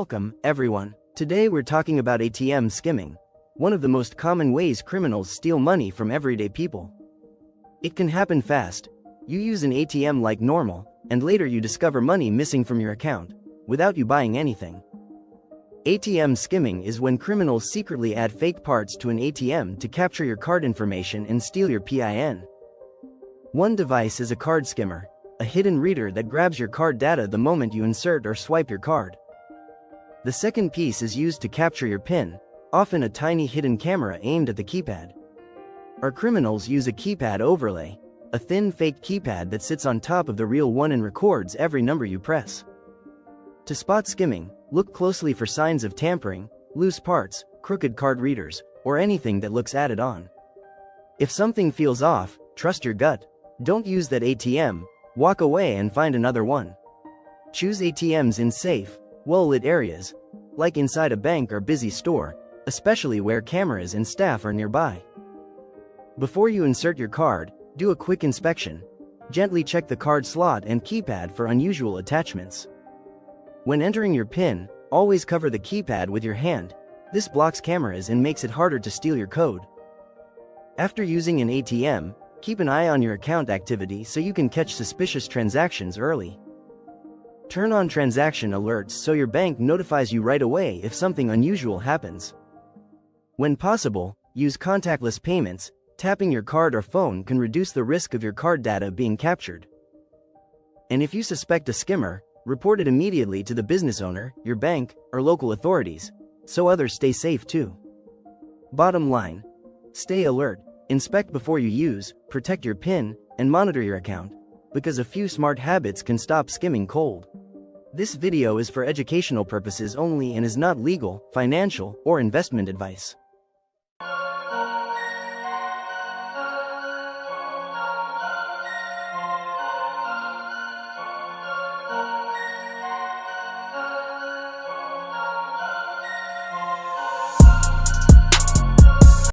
Welcome, everyone. Today we're talking about ATM skimming, one of the most common ways criminals steal money from everyday people. It can happen fast. You use an ATM like normal, and later you discover money missing from your account, without you buying anything. ATM skimming is when criminals secretly add fake parts to an ATM to capture your card information and steal your PIN. One device is a card skimmer, a hidden reader that grabs your card data the moment you insert or swipe your card. The second piece is used to capture your PIN, often a tiny hidden camera aimed at the keypad. Our criminals use a keypad overlay, a thin fake keypad that sits on top of the real one and records every number you press. To spot skimming, look closely for signs of tampering, loose parts, crooked card readers, or anything that looks added on. If something feels off, trust your gut. Don't use that ATM, walk away and find another one. Choose ATMs in safe, well-lit areas, like inside a bank or busy store, especially where cameras and staff are nearby. Before you insert your card, do a quick inspection. Gently check the card slot and keypad for unusual attachments. When entering your PIN, always cover the keypad with your hand. This blocks cameras and makes it harder to steal your code. After using an ATM, keep an eye on your account activity so you can catch suspicious transactions early. Turn on transaction alerts so your bank notifies you right away if something unusual happens. When possible, use contactless payments. Tapping your card or phone can reduce the risk of your card data being captured. And if you suspect a skimmer, report it immediately to the business owner, your bank, or local authorities, so others stay safe too. Bottom line: stay alert, inspect before you use, protect your PIN, and monitor your account, because a few smart habits can stop skimming cold. This video is for educational purposes only and is not legal, financial, or investment advice.